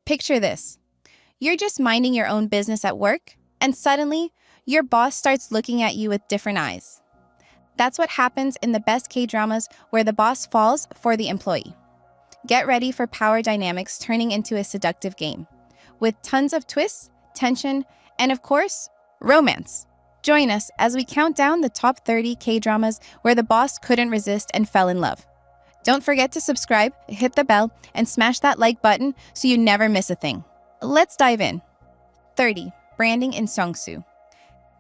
Picture this. You're just minding your own business at work, and suddenly, your boss starts looking at you with different eyes. That's what happens in the best K-dramas where the boss falls for the employee. Get ready for power dynamics turning into a seductive game, with tons of twists, tension, and of course, romance. Join us as we count down the top 30 K-dramas where the boss couldn't resist and fell in love. Don't forget to subscribe, hit the bell, and smash that like button so you never miss a thing. Let's dive in. 30. Branding in Seongsu.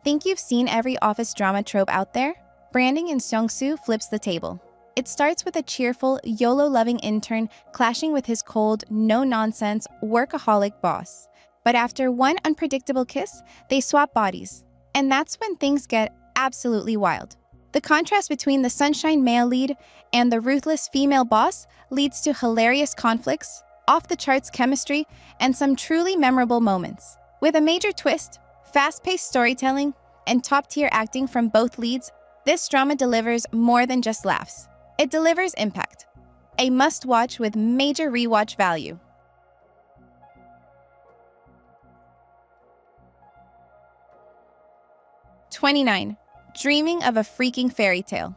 Think you've seen every office drama trope out there? Branding in Seongsu flips the table. It starts with a cheerful, YOLO-loving intern clashing with his cold, no-nonsense, workaholic boss. But after one unpredictable kiss, they swap bodies. And that's when things get absolutely wild. The contrast between the sunshine male lead and the ruthless female boss leads to hilarious conflicts, off-the-charts chemistry, and some truly memorable moments. With a major twist, fast-paced storytelling, and top-tier acting from both leads, this drama delivers more than just laughs. It delivers impact. A must-watch with major rewatch value. 29. Dreaming of a Freaking Fairy Tale.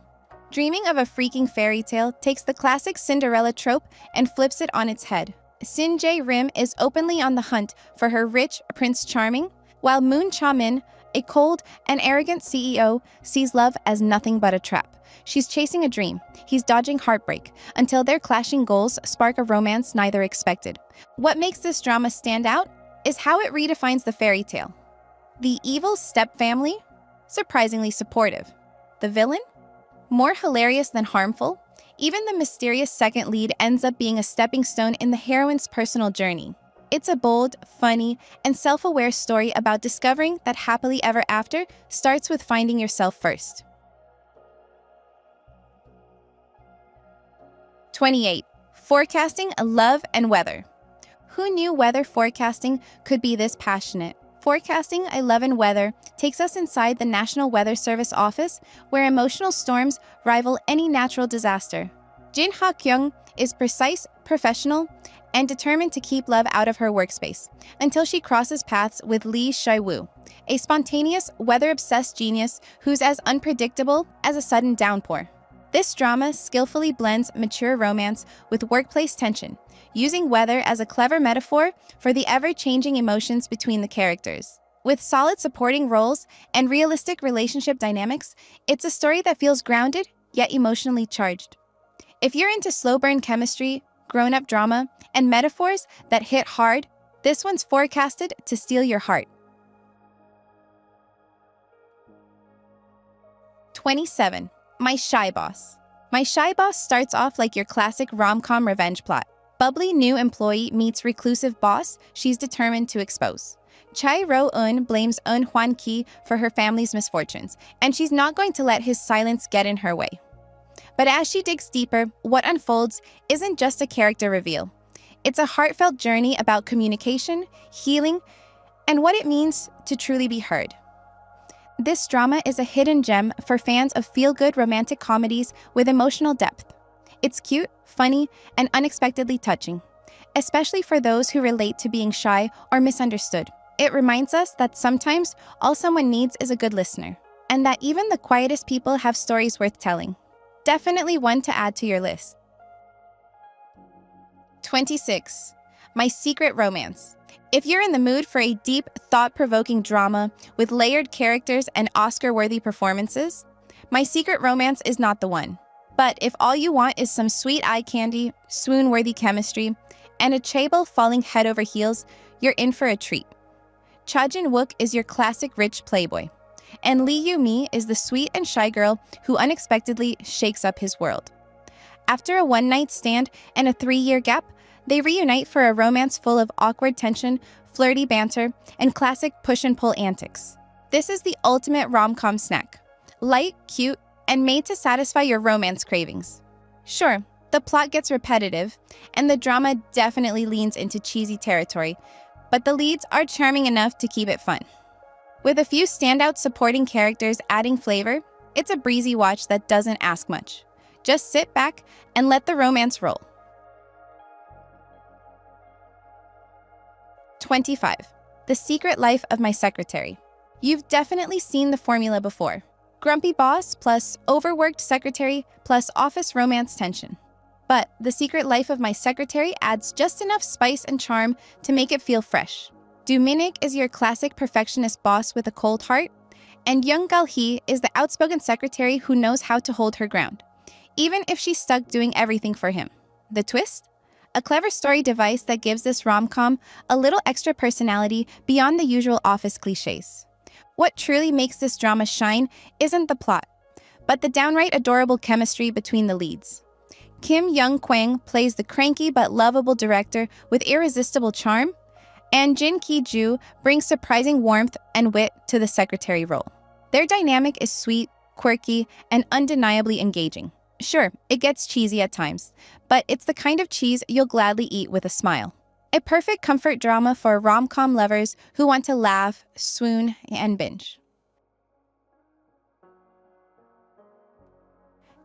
Dreaming of a Freaking Fairy Tale takes the classic Cinderella trope and flips it on its head. Sin Jae-rim is openly on the hunt for her rich Prince Charming, while Moon Cha-min, a cold and arrogant CEO, sees love as nothing but a trap. She's chasing a dream, he's dodging heartbreak, until their clashing goals spark a romance neither expected. What makes this drama stand out is how it redefines the fairy tale. The evil stepfamily? Surprisingly supportive. The villain? More hilarious than harmful. Even the mysterious second lead ends up being a stepping stone in the heroine's personal journey. It's a bold, funny, and self-aware story about discovering that happily ever after starts with finding yourself first. 28. Forecasting love and weather. Who knew weather forecasting could be this passionate? Forecasting Love and Weather takes us inside the National Weather Service office, where emotional storms rival any natural disaster. Jin Ha-kyung is precise, professional, and determined to keep love out of her workspace, until she crosses paths with Lee Shai-woo, a spontaneous, weather-obsessed genius who's as unpredictable as a sudden downpour. This drama skillfully blends mature romance with workplace tension, using weather as a clever metaphor for the ever-changing emotions between the characters. With solid supporting roles and realistic relationship dynamics, it's a story that feels grounded, yet emotionally charged. If you're into slow-burn chemistry, grown-up drama, and metaphors that hit hard, this one's forecasted to steal your heart. 27. My Shy Boss. My Shy Boss starts off like your classic rom-com revenge plot. Bubbly new employee meets reclusive boss she's determined to expose. Chai Ro-eun blames Eun Hwan-ki for her family's misfortunes, and she's not going to let his silence get in her way. But as she digs deeper, what unfolds isn't just a character reveal. It's a heartfelt journey about communication, healing, and what it means to truly be heard. This drama is a hidden gem for fans of feel-good romantic comedies with emotional depth. It's cute, funny, and unexpectedly touching, especially for those who relate to being shy or misunderstood. It reminds us that sometimes all someone needs is a good listener, and that even the quietest people have stories worth telling. Definitely one to add to your list. 26. My Secret Romance. If you're in the mood for a deep, thought-provoking drama with layered characters and Oscar-worthy performances, My Secret Romance is not the one. But if all you want is some sweet eye candy, swoon-worthy chemistry, and a chaebol falling head over heels, you're in for a treat. Cha Jin-wook is your classic rich playboy, and Lee Yu-mi is the sweet and shy girl who unexpectedly shakes up his world. After a one-night stand and a 3-year gap, they reunite for a romance full of awkward tension, flirty banter, and classic push-and-pull antics. This is the ultimate rom-com snack. Light, cute, and made to satisfy your romance cravings. Sure, the plot gets repetitive, and the drama definitely leans into cheesy territory, but the leads are charming enough to keep it fun. With a few standout supporting characters adding flavor, it's a breezy watch that doesn't ask much. Just sit back and let the romance roll. 25. The Secret Life of My Secretary. You've definitely seen the formula before. Grumpy boss plus overworked secretary plus office romance tension. But The Secret Life of My Secretary adds just enough spice and charm to make it feel fresh. Dominik is your classic perfectionist boss with a cold heart, and Young Gal-hee is the outspoken secretary who knows how to hold her ground, even if she's stuck doing everything for him. The twist? A clever story device that gives this rom-com a little extra personality beyond the usual office cliches. What truly makes this drama shine isn't the plot, but the downright adorable chemistry between the leads. Kim Young-kwang plays the cranky but lovable director with irresistible charm, and Jin Ki-ju brings surprising warmth and wit to the secretary role. Their dynamic is sweet, quirky, and undeniably engaging. Sure, it gets cheesy at times, but it's the kind of cheese you'll gladly eat with a smile. A perfect comfort drama for rom-com lovers who want to laugh, swoon, and binge.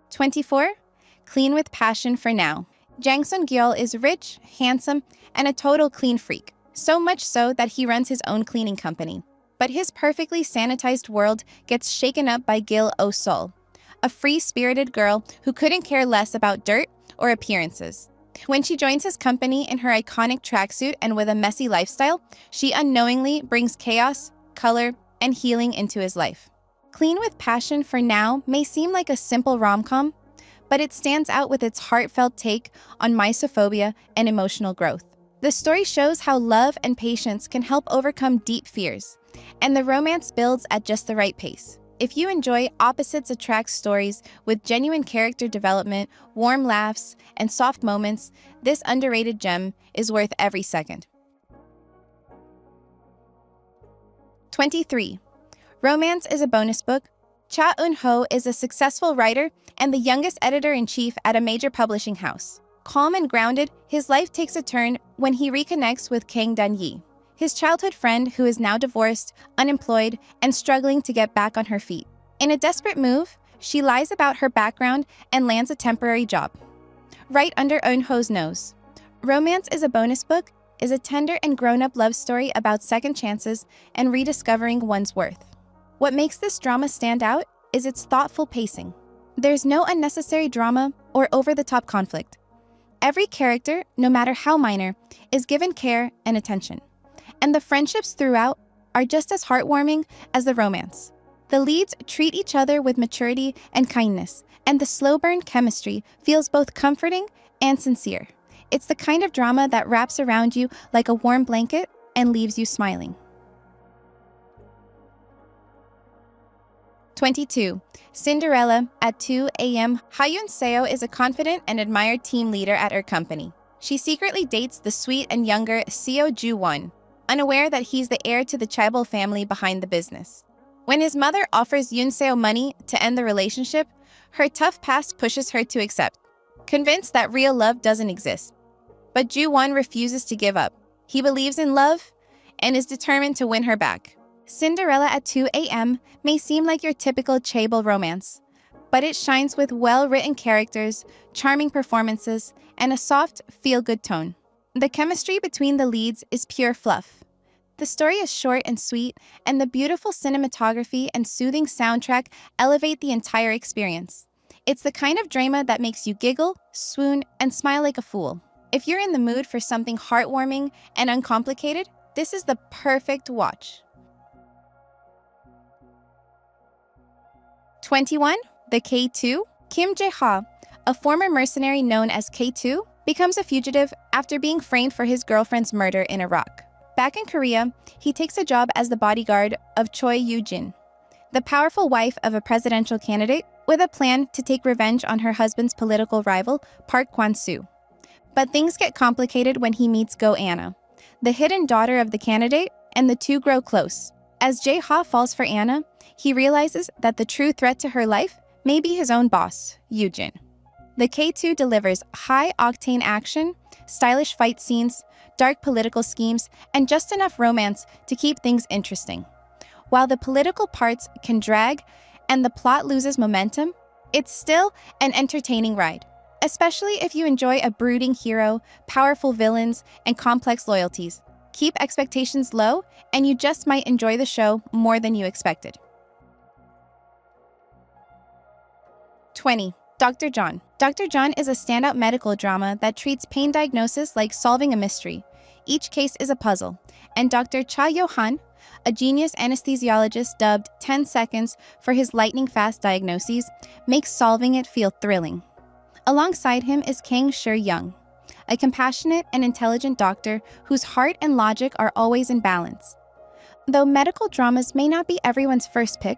24. Clean with Passion for Now. Jang Sung-gyeol is rich, handsome, and a total clean freak. So much so that he runs his own cleaning company. But his perfectly sanitized world gets shaken up by Gil Oh-sol, a free-spirited girl who couldn't care less about dirt or appearances. When she joins his company in her iconic tracksuit and with a messy lifestyle, she unknowingly brings chaos, color, and healing into his life. Clean with Passion for Now may seem like a simple rom-com, but it stands out with its heartfelt take on misophobia and emotional growth. The story shows how love and patience can help overcome deep fears, and the romance builds at just the right pace. If you enjoy opposites attract stories with genuine character development, warm laughs, and soft moments, this underrated gem is worth every second. 23. Romance is a Bonus Book. Cha Eun-ho is a successful writer and the youngest editor-in-chief at a major publishing house. Calm and grounded, his life takes a turn when he reconnects with Kang Dan-yi, his childhood friend who is now divorced, unemployed, and struggling to get back on her feet. In a desperate move, she lies about her background and lands a temporary job, right under Eun-ho's nose. Romance is a Bonus Book is a tender and grown-up love story about second chances and rediscovering one's worth. What makes this drama stand out is its thoughtful pacing. There's no unnecessary drama or over-the-top conflict. Every character, no matter how minor, is given care and attention. And the friendships throughout are just as heartwarming as the romance. The leads treat each other with maturity and kindness, and the slow-burn chemistry feels both comforting and sincere. It's the kind of drama that wraps around you like a warm blanket and leaves you smiling. 22. Cinderella at 2 a.m. Ha-yoon Seo is a confident and admired team leader at her company. She secretly dates the sweet and younger Seo Ju-won, unaware that he's the heir to the chaebol family behind the business. When his mother offers Yoon Seo money to end the relationship, her tough past pushes her to accept, convinced that real love doesn't exist. But Ju-won refuses to give up. He believes in love and is determined to win her back. Cinderella at 2 a.m. may seem like your typical chaebol romance, but it shines with well-written characters, charming performances, and a soft, feel-good tone. The chemistry between the leads is pure fluff. The story is short and sweet, and the beautiful cinematography and soothing soundtrack elevate the entire experience. It's the kind of drama that makes you giggle, swoon, and smile like a fool. If you're in the mood for something heartwarming and uncomplicated, this is the perfect watch. 21. The K2. Kim Jae-ha, a former mercenary known as K2, becomes a fugitive after being framed for his girlfriend's murder in Iraq. Back in Korea, he takes a job as the bodyguard of Choi Yoo-jin, the powerful wife of a presidential candidate with a plan to take revenge on her husband's political rival, Park Kwan-soo. But things get complicated when he meets Go-anna, the hidden daughter of the candidate, and the two grow close. As Jae-ha falls for Anna, he realizes that the true threat to her life may be his own boss, Yoo-jin. The K2 delivers high-octane action, stylish fight scenes, dark political schemes, and just enough romance to keep things interesting. While the political parts can drag and the plot loses momentum, it's still an entertaining ride, especially if you enjoy a brooding hero, powerful villains, and complex loyalties. Keep expectations low, and you just might enjoy the show more than you expected. 20. Dr. John. Dr. John is a standout medical drama that treats pain diagnosis like solving a mystery. Each case is a puzzle, and Dr. Cha Yo-han, a genius anesthesiologist dubbed 10 seconds for his lightning-fast diagnoses, makes solving it feel thrilling. Alongside him is Kang Shur-young, a compassionate and intelligent doctor whose heart and logic are always in balance. Though medical dramas may not be everyone's first pick,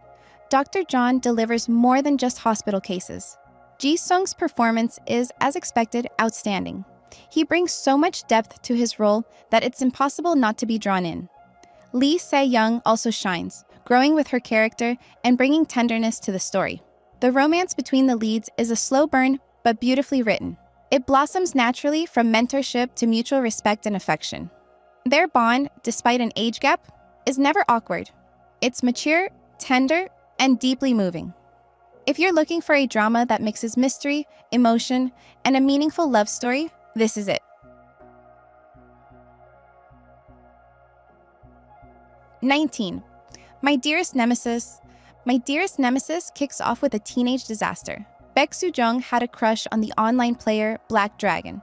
Dr. John delivers more than just hospital cases. Ji Sung's performance is, as expected, outstanding. He brings so much depth to his role that it's impossible not to be drawn in. Lee Se-young also shines, growing with her character and bringing tenderness to the story. The romance between the leads is a slow burn, but beautifully written. It blossoms naturally from mentorship to mutual respect and affection. Their bond, despite an age gap, is never awkward. It's mature, tender, and deeply moving. If you're looking for a drama that mixes mystery, emotion, and a meaningful love story, this is it. 19. My Dearest Nemesis. My Dearest Nemesis kicks off with a teenage disaster. Baek Soo-jung had a crush on the online player Black Dragon,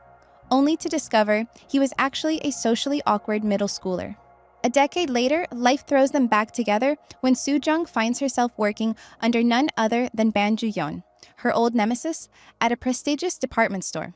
only to discover he was actually a socially awkward middle schooler. A decade later, life throws them back together when Soo-jung finds herself working under none other than Ban Ju-yeon, her old nemesis, at a prestigious department store.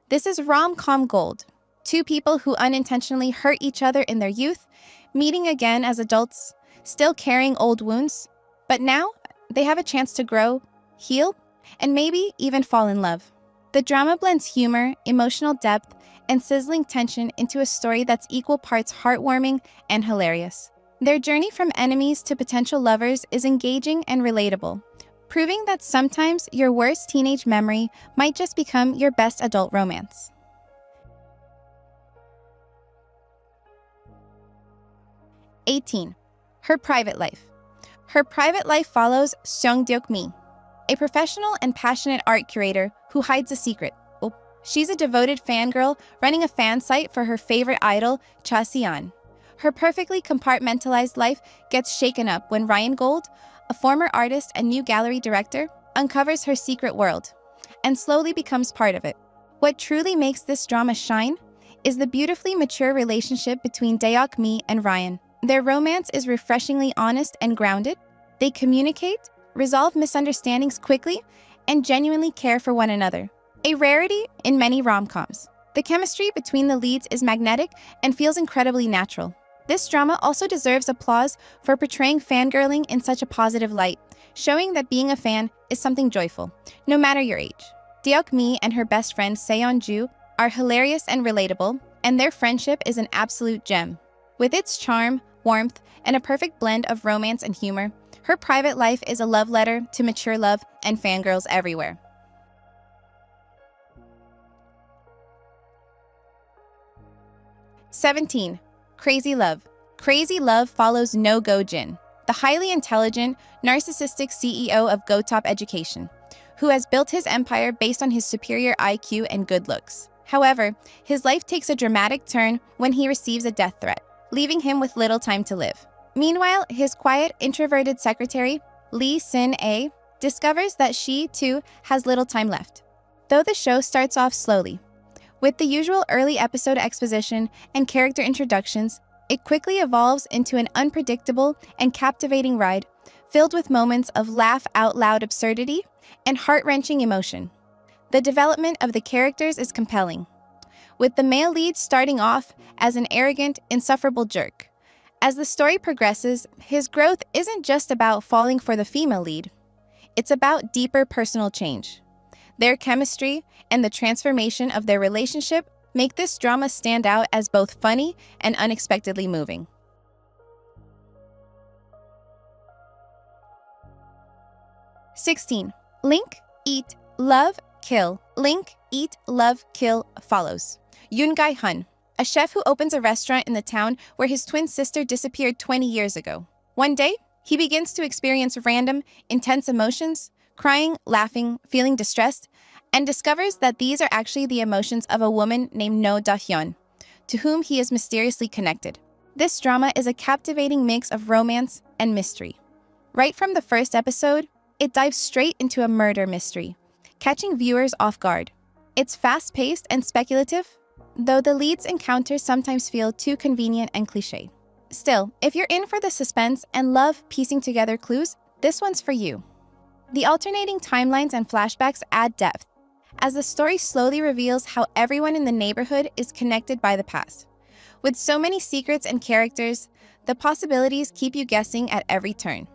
This is rom-com gold. Two people who unintentionally hurt each other in their youth, meeting again as adults, still carrying old wounds, but now they have a chance to grow, heal, and maybe even fall in love. The drama blends humor, emotional depth, and sizzling tension into a story that's equal parts heartwarming and hilarious. Their journey from enemies to potential lovers is engaging and relatable, proving that sometimes your worst teenage memory might just become your best adult romance. 18. Her Private Life. Her Private Life follows Seong Mi, a professional and passionate art curator who hides a secret. She's a devoted fangirl running a fan site for her favorite idol, Cha Si-an. Her perfectly compartmentalized life gets shaken up when Ryan Gold, a former artist and new gallery director, uncovers her secret world and slowly becomes part of it. What truly makes this drama shine is the beautifully mature relationship between Deok Mi and Ryan. Their romance is refreshingly honest and grounded. They communicate, resolve misunderstandings quickly, and genuinely care for one another. A rarity in many rom-coms. The chemistry between the leads is magnetic and feels incredibly natural. This drama also deserves applause for portraying fangirling in such a positive light, showing that being a fan is something joyful, no matter your age. Deok Mi and her best friend Seon-ju are hilarious and relatable, and their friendship is an absolute gem. With its charm, warmth, and a perfect blend of romance and humor, Her Private Life is a love letter to mature love and fangirls everywhere. 17. Crazy Love. Crazy Love follows No Go Jin, the highly intelligent, narcissistic CEO of Go Top Education, who has built his empire based on his superior IQ and good looks. However, his life takes a dramatic turn when he receives a death threat, leaving him with little time to live. Meanwhile, his quiet, introverted secretary, Lee Sin-ae, discovers that she, too, has little time left. Though the show starts off slowly, with the usual early episode exposition and character introductions, it quickly evolves into an unpredictable and captivating ride, filled with moments of laugh-out-loud absurdity and heart-wrenching emotion. The development of the characters is compelling, with the male lead starting off as an arrogant, insufferable jerk. As the story progresses, his growth isn't just about falling for the female lead. It's about deeper personal change. Their chemistry and the transformation of their relationship make this drama stand out as both funny and unexpectedly moving. 16. Link, Eat, Love, Kill. Link, Eat, Love, Kill follows Yoon Gae-hun, a chef who opens a restaurant in the town where his twin sister disappeared 20 years ago. One day, he begins to experience random, intense emotions, crying, laughing, feeling distressed, and discovers that these are actually the emotions of a woman named No Da-hyun, to whom he is mysteriously connected. This drama is a captivating mix of romance and mystery. Right from the first episode, it dives straight into a murder mystery, catching viewers off guard. It's fast-paced and speculative, though the leads' encounters sometimes feel too convenient and cliché. Still, if you're in for the suspense and love piecing together clues, this one's for you. The alternating timelines and flashbacks add depth, as the story slowly reveals how everyone in the neighborhood is connected by the past. With so many secrets and characters, the possibilities keep you guessing at every turn.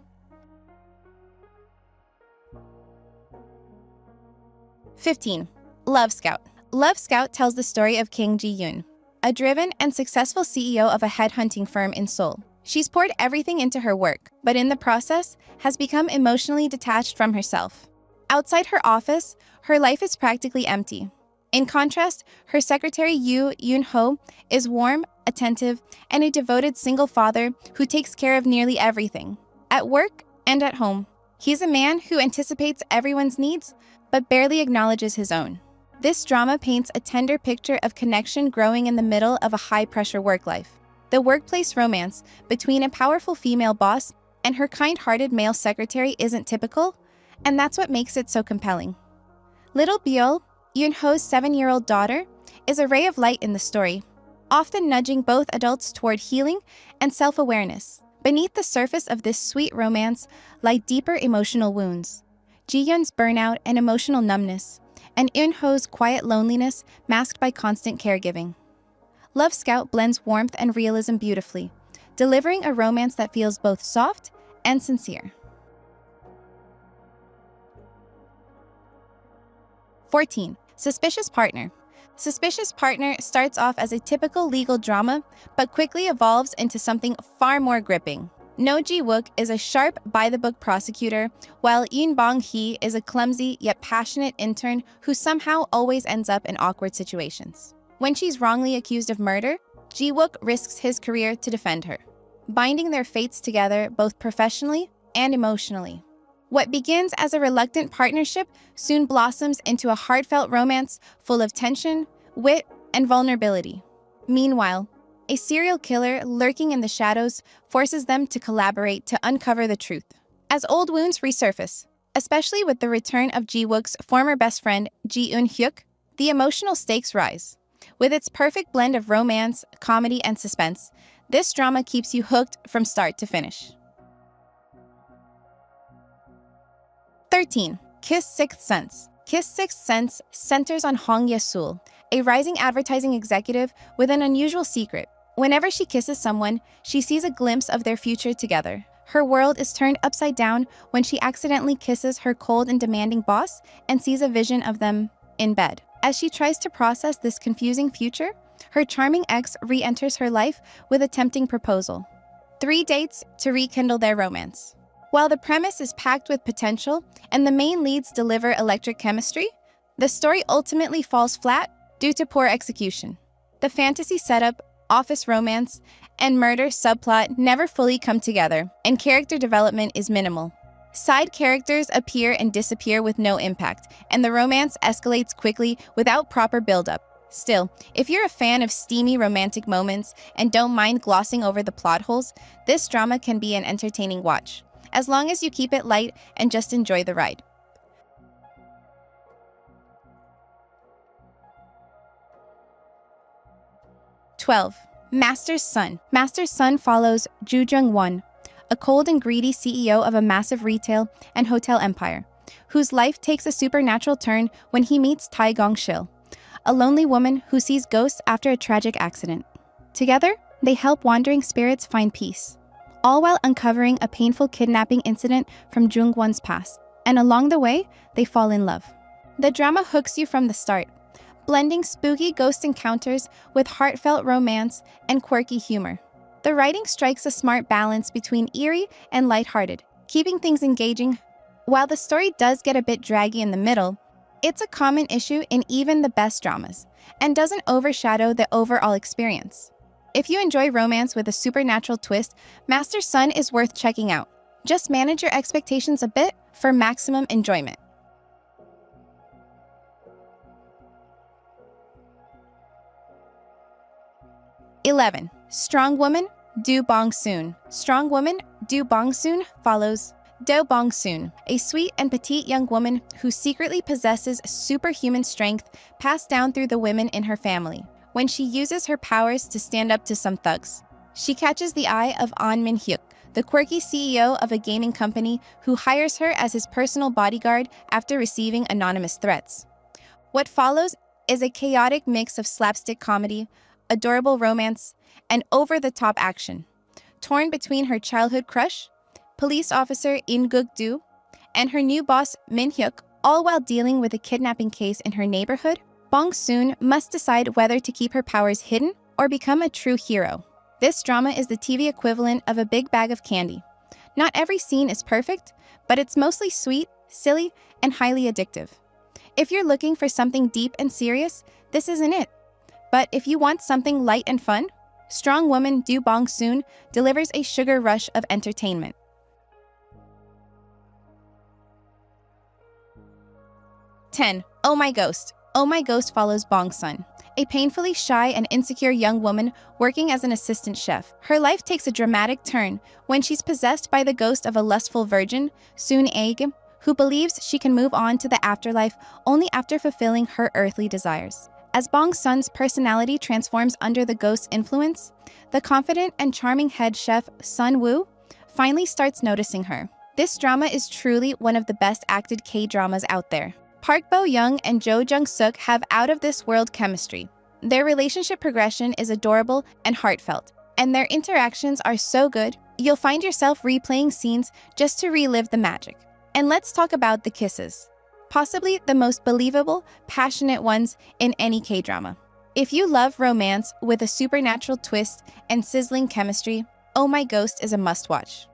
15. Love Scout. Love Scout tells the story of King Ji-yoon, a driven and successful CEO of a headhunting firm in Seoul. She's poured everything into her work, but in the process, has become emotionally detached from herself. Outside her office, her life is practically empty. In contrast, her secretary Yoo Yoon-ho is warm, attentive, and a devoted single father who takes care of nearly everything, at work and at home. He's a man who anticipates everyone's needs, but barely acknowledges his own. This drama paints a tender picture of connection growing in the middle of a high-pressure work life. The workplace romance between a powerful female boss and her kind-hearted male secretary isn't typical, and that's what makes it so compelling. Little Byul, Yoon-ho's 7-year-old daughter, is a ray of light in the story, often nudging both adults toward healing and self-awareness. Beneath the surface of this sweet romance lie deeper emotional wounds. Ji-yeon's burnout and emotional numbness, and Eun-ho's quiet loneliness masked by constant caregiving. Love Scout blends warmth and realism beautifully, delivering a romance that feels both soft and sincere. 14. Suspicious Partner. Suspicious Partner starts off as a typical legal drama, but quickly evolves into something far more gripping. No Ji-wook is a sharp, by-the-book prosecutor, while Yoon Bong-hee is a clumsy yet passionate intern who somehow always ends up in awkward situations. When she's wrongly accused of murder, Ji-wook risks his career to defend her, binding their fates together both professionally and emotionally. What begins as a reluctant partnership soon blossoms into a heartfelt romance full of tension, wit, and vulnerability. Meanwhile, a serial killer lurking in the shadows forces them to collaborate to uncover the truth. As old wounds resurface, especially with the return of Ji-wook's former best friend Ji Eun-hyuk, the emotional stakes rise. With its perfect blend of romance, comedy, and suspense, this drama keeps you hooked from start to finish. 13. Kiss Sixth Sense. Kiss Sixth Sense centers on Hong Ye-sul, a rising advertising executive with an unusual secret. Whenever she kisses someone, she sees a glimpse of their future together. Her world is turned upside down when she accidentally kisses her cold and demanding boss and sees a vision of them in bed. As she tries to process this confusing future, her charming ex re-enters her life with a tempting proposal. 3 dates to rekindle their romance. While the premise is packed with potential and the main leads deliver electric chemistry, the story ultimately falls flat due to poor execution. The fantasy setup, office romance, and murder subplot never fully come together, and character development is minimal. Side characters appear and disappear with no impact, and the romance escalates quickly without proper build-up. Still, if you're a fan of steamy romantic moments and don't mind glossing over the plot holes, this drama can be an entertaining watch, as long as you keep it light and just enjoy the ride. 12. Master's Son. Master's Son follows Ju Jung-won, a cold and greedy CEO of a massive retail and hotel empire, whose life takes a supernatural turn when he meets Tae Gong-sil, a lonely woman who sees ghosts after a tragic accident. Together, they help wandering spirits find peace, all while uncovering a painful kidnapping incident from Jung-won's past. And along the way, they fall in love. The drama hooks you from the start, blending spooky ghost encounters with heartfelt romance and quirky humor. The writing strikes a smart balance between eerie and lighthearted, keeping things engaging. While the story does get a bit draggy in the middle, it's a common issue in even the best dramas, and doesn't overshadow the overall experience. If you enjoy romance with a supernatural twist, Master's Son is worth checking out. Just manage your expectations a bit for maximum enjoyment. 11. Strong woman, Do Bongsoon. Strong woman, Do Bongsoon follows Do Bongsoon, a sweet and petite young woman who secretly possesses superhuman strength passed down through the women in her family. When she uses her powers to stand up to some thugs, she catches the eye of An Min-hyuk, the quirky CEO of a gaming company who hires her as his personal bodyguard after receiving anonymous threats. What follows is a chaotic mix of slapstick comedy, adorable romance, and over-the-top action, torn between her childhood crush, police officer In Guk-do, and her new boss Min-hyuk, all while dealing with a kidnapping case in her neighborhood. Bongsoon must decide whether to keep her powers hidden or become a true hero. This drama is the TV equivalent of a big bag of candy. Not every scene is perfect, but it's mostly sweet, silly, and highly addictive. If you're looking for something deep and serious, this isn't it. But if you want something light and fun, Strong Woman Do Bongsoon delivers a sugar rush of entertainment. 10. Oh My Ghost. Oh My Ghost follows Bongsoon, a painfully shy and insecure young woman working as an assistant chef. Her life takes a dramatic turn when she's possessed by the ghost of a lustful virgin, Soon Aeg, who believes she can move on to the afterlife only after fulfilling her earthly desires. As Bongsoon's personality transforms under the ghost's influence, the confident and charming head chef Sun Woo finally starts noticing her. This drama is truly one of the best acted K-dramas out there. Park Bo-young and Jo Jung-suk have out-of-this-world chemistry. Their relationship progression is adorable and heartfelt, and their interactions are so good, you'll find yourself replaying scenes just to relive the magic. And let's talk about the kisses. Possibly the most believable, passionate ones in any K-drama. If you love romance with a supernatural twist and sizzling chemistry, Oh My Ghost is a must-watch.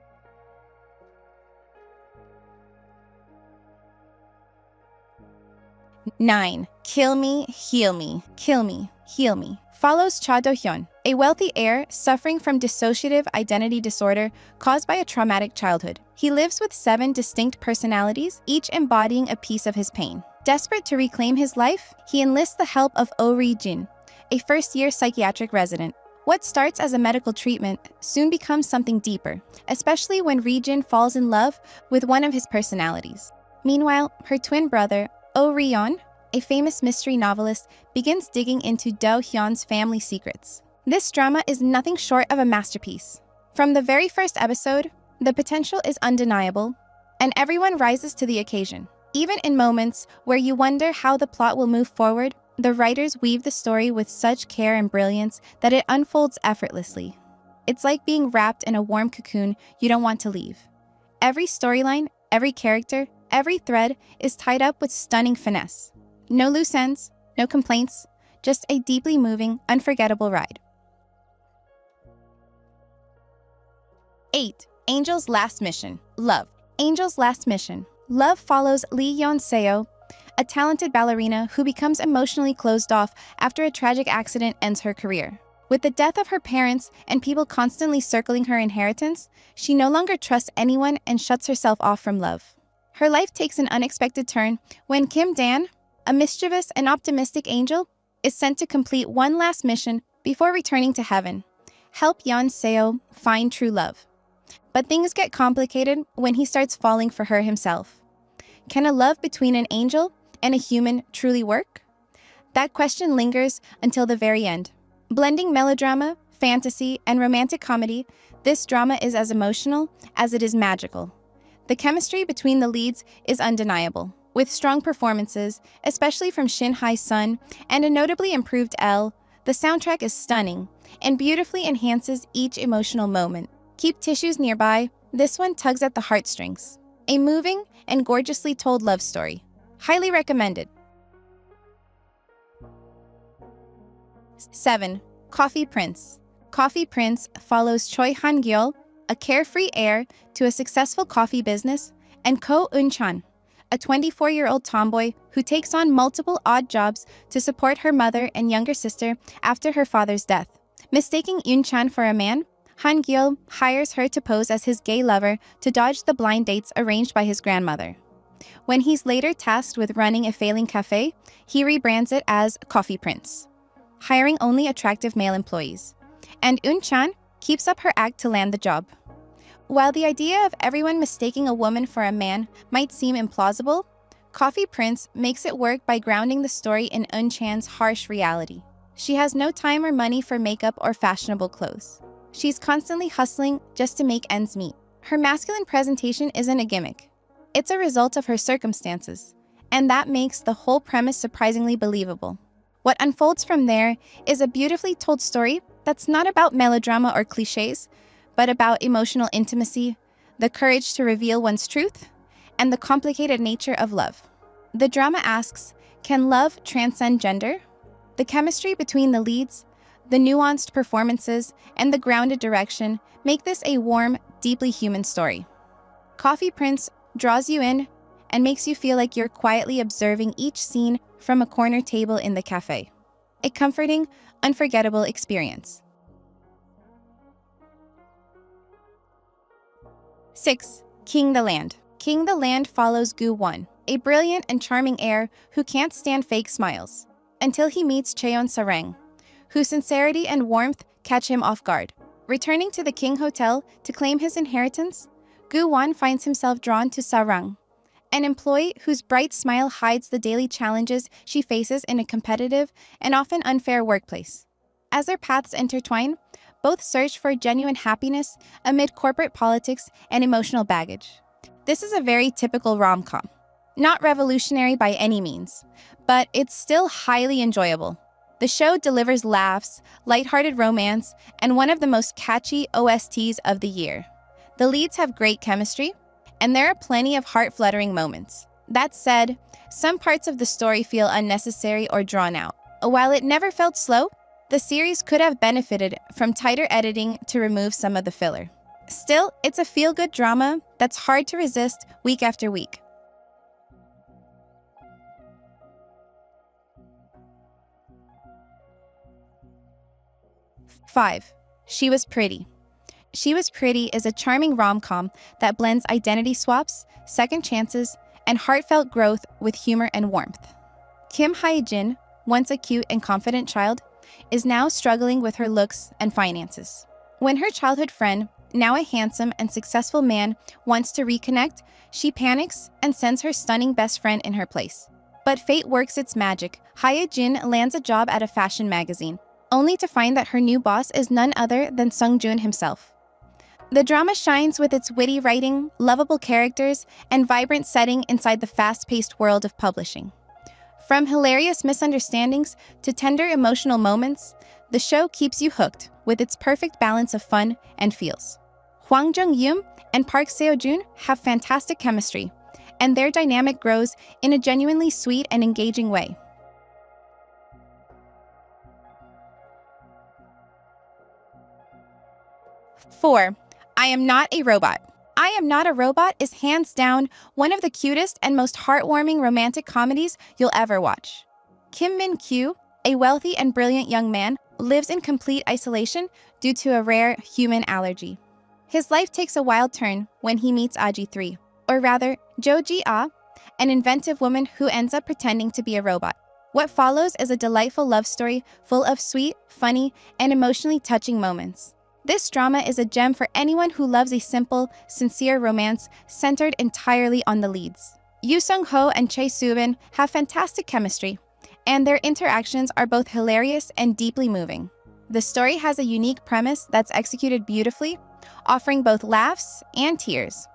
9. Kill Me, Heal Me, Kill Me, Heal Me follows Cha Do-hyun, a wealthy heir suffering from dissociative identity disorder caused by a traumatic childhood. He lives with 7 distinct personalities, each embodying a piece of his pain. Desperate to reclaim his life, he enlists the help of Oh Ri-jin, a first-year psychiatric resident. What starts as a medical treatment soon becomes something deeper, especially when Ri-jin falls in love with one of his personalities. Meanwhile, her twin brother, Oh Ri-yeon, a famous mystery novelist, begins digging into Do-hyun's family secrets. This drama is nothing short of a masterpiece. From the very first episode, the potential is undeniable, and everyone rises to the occasion. Even in moments where you wonder how the plot will move forward, the writers weave the story with such care and brilliance that it unfolds effortlessly. It's like being wrapped in a warm cocoon you don't want to leave. Every storyline, every character, every thread is tied up with stunning finesse. No loose ends, no complaints, just a deeply moving, unforgettable ride. 8. Angel's Last Mission. Love. Angel's Last Mission. Love follows Lee Yeon-seo, a talented ballerina who becomes emotionally closed off after a tragic accident ends her career. With the death of her parents and people constantly circling her inheritance, she no longer trusts anyone and shuts herself off from love. Her life takes an unexpected turn when Kim Dan, a mischievous and optimistic angel, is sent to complete one last mission before returning to heaven. Help Yeon-seo find true love. But things get complicated when he starts falling for her himself. Can a love between an angel and a human truly work? That question lingers until the very end. Blending melodrama, fantasy, and romantic comedy, this drama is as emotional as it is magical. The chemistry between the leads is undeniable, with strong performances, especially from Shin Hae-sun, and a notably improved Elle. The soundtrack is stunning and beautifully enhances each emotional moment. Keep tissues nearby, this one tugs at the heartstrings. A moving and gorgeously told love story. Highly recommended. 7. Coffee Prince. Coffee Prince follows Choi Han-gyeol, a carefree heir to a successful coffee business, and Ko Eun-chan, a 24-year-old tomboy who takes on multiple odd jobs to support her mother and younger sister after her father's death. Mistaking Eun-chan for a man, Han-gyeol hires her to pose as his gay lover to dodge the blind dates arranged by his grandmother. When he's later tasked with running a failing cafe, he rebrands it as Coffee Prince, hiring only attractive male employees. and Eun-chan keeps up her act to land the job. While the idea of everyone mistaking a woman for a man might seem implausible, Coffee Prince makes it work by grounding the story in Eun-chan's harsh reality. She has no time or money for makeup or fashionable clothes. She's constantly hustling just to make ends meet. Her masculine presentation isn't a gimmick. It's a result of her circumstances, and that makes the whole premise surprisingly believable. What unfolds from there is a beautifully told story that's not about melodrama or cliches, but about emotional intimacy, the courage to reveal one's truth, and the complicated nature of love. The drama asks, can love transcend gender? The chemistry between the leads, the nuanced performances, and the grounded direction make this a warm, deeply human story. Coffee Prince draws you in and makes you feel like you're quietly observing each scene from a corner table in the cafe. A comforting, unforgettable experience. 6. King the Land. King the Land follows Gu-won, a brilliant and charming heir who can't stand fake smiles, until he meets Cheon Sarang, whose sincerity and warmth catch him off guard. Returning to the King Hotel to claim his inheritance, Gu-won finds himself drawn to Sarang, an employee whose bright smile hides the daily challenges she faces in a competitive and often unfair workplace. As their paths intertwine, both search for genuine happiness amid corporate politics and emotional baggage. This is a very typical rom-com. Not revolutionary by any means, but it's still highly enjoyable. The show delivers laughs, lighthearted romance, and one of the most catchy OSTs of the year. The leads have great chemistry, and there are plenty of heart-fluttering moments. That said, some parts of the story feel unnecessary or drawn out. While it never felt slow, the series could have benefited from tighter editing to remove some of the filler. Still, it's a feel-good drama that's hard to resist week after week. 5. She Was Pretty. She Was Pretty is a charming rom-com that blends identity swaps, second chances, and heartfelt growth with humor and warmth. Kim Hae-jin, once a cute and confident child, is now struggling with her looks and finances. When her childhood friend, now a handsome and successful man, wants to reconnect, she panics and sends her stunning best friend in her place. But fate works its magic. Hae-jin lands a job at a fashion magazine, only to find that her new boss is none other than Sung-joon himself. The drama shines with its witty writing, lovable characters, and vibrant setting inside the fast-paced world of publishing. From hilarious misunderstandings to tender emotional moments, the show keeps you hooked with its perfect balance of fun and feels. Hwang Jung-yeom and Park Seo-joon have fantastic chemistry, and their dynamic grows in a genuinely sweet and engaging way. 4. I Am Not a Robot. I Am Not a Robot is hands down one of the cutest and most heartwarming romantic comedies you'll ever watch. Kim Min-kyu, a wealthy and brilliant young man, lives in complete isolation due to a rare human allergy. His life takes a wild turn when he meets Aji 3, or rather, Jo Ji-ah, an inventive woman who ends up pretending to be a robot. What follows is a delightful love story full of sweet, funny, and emotionally touching moments. This drama is a gem for anyone who loves a simple, sincere romance centered entirely on the leads. Yoo Sung-ho and Chae Soo-bin have fantastic chemistry, and their interactions are both hilarious and deeply moving. The story has a unique premise that's executed beautifully, offering both laughs and tears,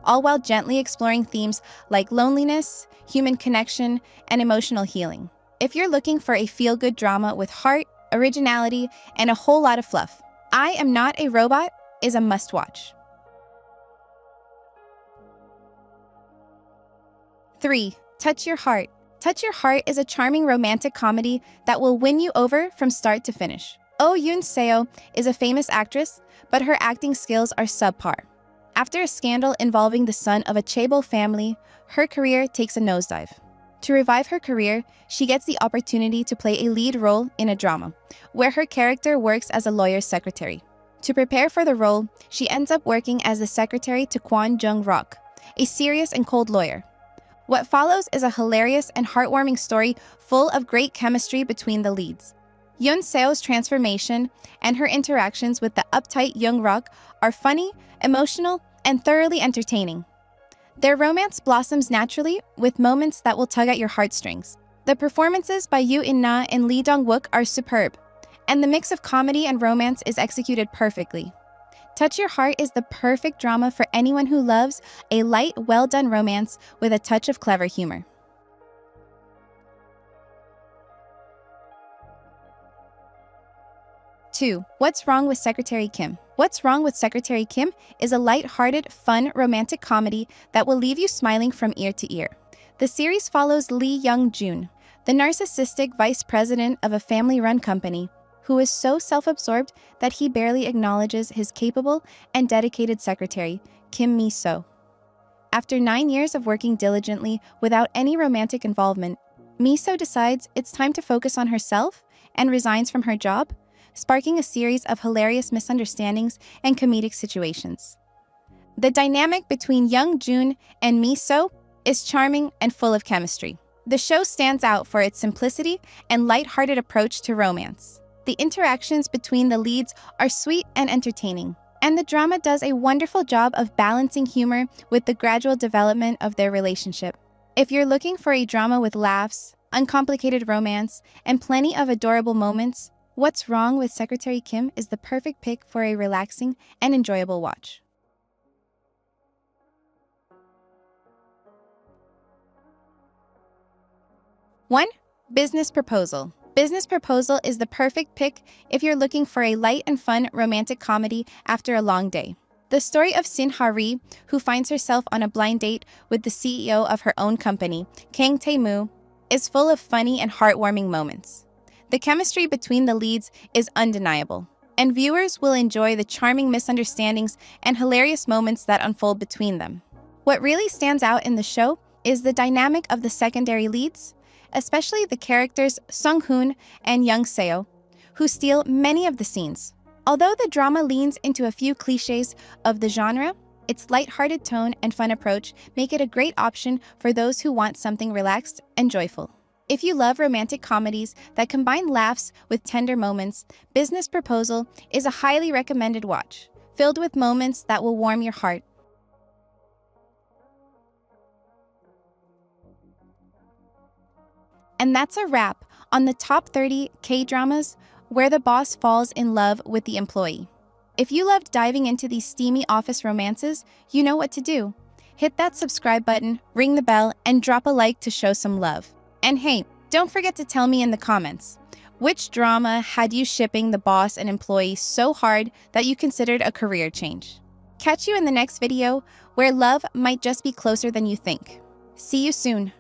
all while gently exploring themes like loneliness, human connection, and emotional healing. If you're looking for a feel-good drama with heart, originality, and a whole lot of fluff, I Am Not a Robot is a must-watch. 3. Touch Your Heart. Touch Your Heart is a charming romantic comedy that will win you over from start to finish. Oh Yoon-seo is a famous actress, but her acting skills are subpar. After a scandal involving the son of a chaebol family, her career takes a nosedive. To revive her career, she gets the opportunity to play a lead role in a drama, where her character works as a lawyer's secretary. To prepare for the role, she ends up working as the secretary to Kwon Jung-rok, a serious and cold lawyer. What follows is a hilarious and heartwarming story full of great chemistry between the leads. Yoon Seo's transformation and her interactions with the uptight Young Rok are funny, emotional, and thoroughly entertaining. Their romance blossoms naturally with moments that will tug at your heartstrings. The performances by Yoo In-na and Lee Dong-wook are superb, and the mix of comedy and romance is executed perfectly. Touch Your Heart is the perfect drama for anyone who loves a light, well-done romance with a touch of clever humor. 2. What's Wrong with Secretary Kim? What's Wrong with Secretary Kim is a light-hearted, fun, romantic comedy that will leave you smiling from ear to ear. The series follows Lee Young-jun, the narcissistic vice president of a family-run company, who is so self-absorbed that he barely acknowledges his capable and dedicated secretary, Kim Mi-so. After 9 years of working diligently without any romantic involvement, Mi-so decides it's time to focus on herself and resigns from her job, sparking a series of hilarious misunderstandings and comedic situations. The dynamic between Young-jun and Mi-so is charming and full of chemistry. The show stands out for its simplicity and light-hearted approach to romance. The interactions between the leads are sweet and entertaining, and the drama does a wonderful job of balancing humor with the gradual development of their relationship. If you're looking for a drama with laughs, uncomplicated romance, and plenty of adorable moments, What's Wrong with Secretary Kim is the perfect pick for a relaxing and enjoyable watch. 1. Business Proposal. Business Proposal is the perfect pick if you're looking for a light and fun romantic comedy after a long day. The story of Sin Ha-ri, who finds herself on a blind date with the CEO of her own company, Kang Tae-moo, is full of funny and heartwarming moments. The chemistry between the leads is undeniable, and viewers will enjoy the charming misunderstandings and hilarious moments that unfold between them. What really stands out in the show is the dynamic of the secondary leads, especially the characters Sung-hoon and Young Seo, who steal many of the scenes. Although the drama leans into a few cliches of the genre, its lighthearted tone and fun approach make it a great option for those who want something relaxed and joyful. If you love romantic comedies that combine laughs with tender moments, Business Proposal is a highly recommended watch, filled with moments that will warm your heart. And that's a wrap on the top 30 K-dramas where the boss falls in love with the employee. If you loved diving into these steamy office romances, you know what to do. Hit that subscribe button, ring the bell, and drop a like to show some love. And hey, don't forget to tell me in the comments, which drama had you shipping the boss and employee so hard that you considered a career change? Catch you in the next video where love might just be closer than you think. See you soon.